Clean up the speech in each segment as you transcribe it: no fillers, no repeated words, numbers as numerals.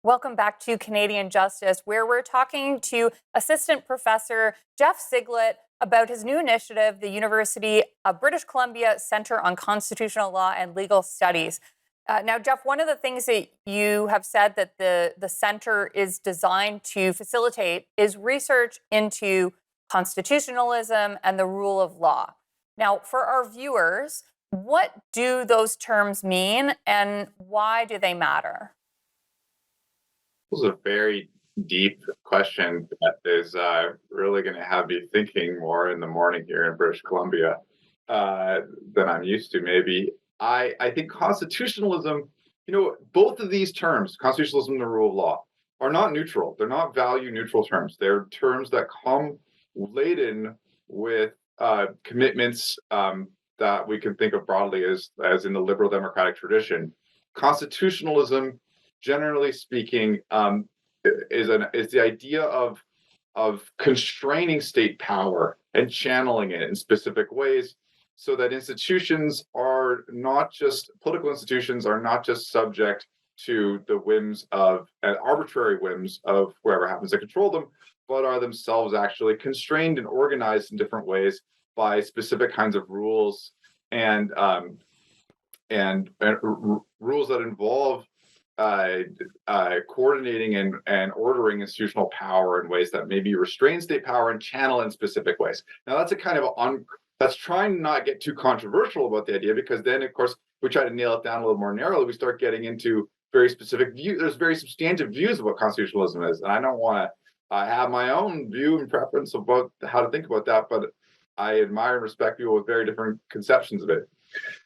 Welcome back to Canadian Justice, where we're talking to Assistant Professor Geoff Sigalet about his new initiative, the University of British Columbia Centre on Constitutional Law and Legal Studies. Now, Geoff, one of the things that you have said that the center is designed to facilitate is research into constitutionalism and the rule of law. Now, for our viewers, what do those terms mean and why do they matter? This is a very deep question that is really going to have me thinking more in the morning here in British Columbia than I'm used to, maybe. I think constitutionalism, both of these terms, constitutionalism and the rule of law, are not neutral. They're not value neutral terms. They're terms that come laden with commitments that we can think of broadly as in the liberal democratic tradition. Constitutionalism, generally speaking, is the idea of constraining state power and channeling it in specific ways, so that political institutions are not just subject to the whims of arbitrary whims of whoever happens to control them, but are themselves actually constrained and organized in different ways by specific kinds of rules and rules that involve coordinating and ordering institutional power in ways that maybe restrain state power and channel in specific ways. Now, that's a kind of that's trying to not get too controversial about the idea, because then, of course, we try to nail it down a little more narrowly. We start getting into very specific views. There's very substantive views of what constitutionalism is, and I don't want to have my own view and preference about how to think about that, but I admire and respect people with very different conceptions of it.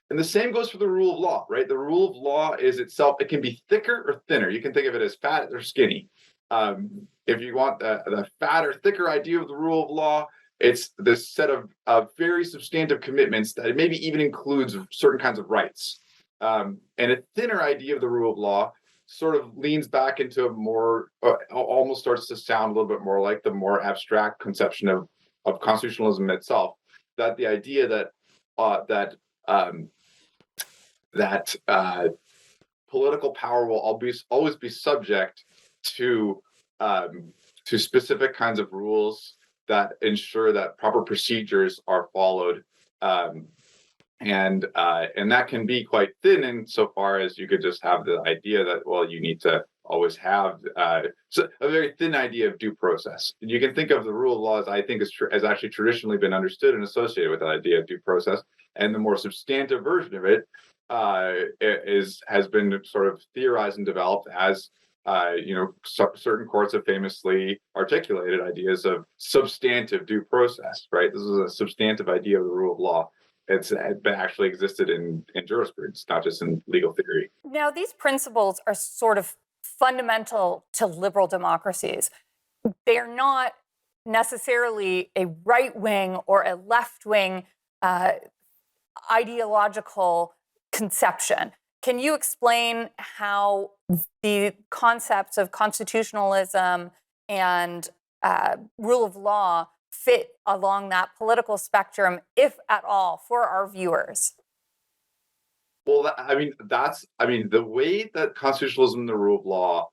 And the same goes for the rule of law, right? The rule of law is itself, it can be thicker or thinner. You can think of it as fat or skinny. If you want the fat or thicker idea of the rule of law, it's this set of very substantive commitments that maybe even includes certain kinds of rights. And a thinner idea of the rule of law sort of leans back into a more, almost starts to sound a little bit more like the more abstract conception of constitutionalism itself. That the idea that political power will always be subject to specific kinds of rules that ensure that proper procedures are followed, and that can be quite thin insofar as you could just have the idea that, well, you need to always have a very thin idea of due process. And you can think of the rule of law as, I think, has actually traditionally been understood and associated with that idea of due process. And the more substantive version of it has been sort of theorized and developed as certain courts have famously articulated ideas of substantive due process. Right, this is a substantive idea of the rule of law. It's actually existed in jurisprudence, not just in legal theory. Now, these principles are sort of fundamental to liberal democracies. They are not necessarily a right-wing or a left-wing ideological conception. Can you explain how the concepts of constitutionalism and rule of law fit along that political spectrum, if at all, for our viewers? Well, the way that constitutionalism and the rule of law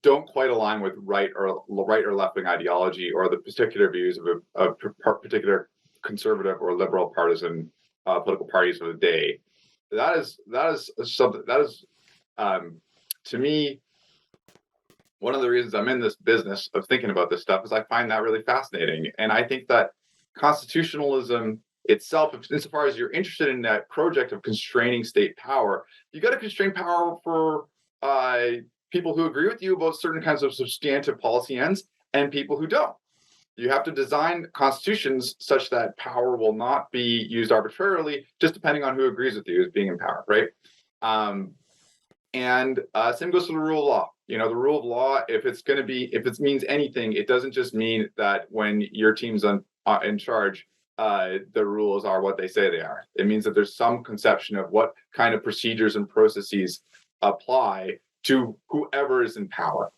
don't quite align with right or left-wing ideology or the particular views of particular conservative or liberal partisan political parties of the day. That is something that is, to me, one of the reasons I'm in this business of thinking about this stuff is I find that really fascinating. And I think that constitutionalism itself, insofar as you're interested in that project of constraining state power, you got to constrain power for people who agree with you about certain kinds of substantive policy ends and people who don't. You have to design constitutions such that power will not be used arbitrarily, just depending on who agrees with you as being in power, right? And same goes for the rule of law. The rule of law, if it means anything, it doesn't just mean that when your team's in charge, the rules are what they say they are. It means that there's some conception of what kind of procedures and processes apply to whoever is in power.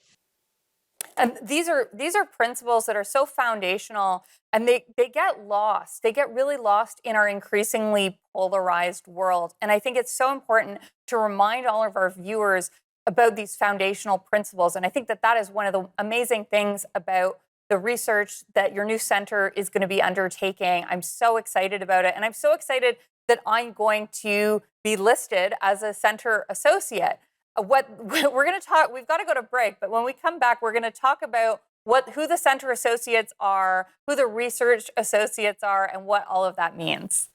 And these are principles that are so foundational, and they get lost. They get really lost in our increasingly polarized world. And I think it's so important to remind all of our viewers about these foundational principles. And I think that that is one of the amazing things about the research that your new center is going to be undertaking. I'm so excited about it. And I'm so excited that I'm going to be listed as a center associate. What we're going to talk, we've got to go to break, but when we come back, we're going to talk about who the center associates are, who the research associates are, and what all of that means.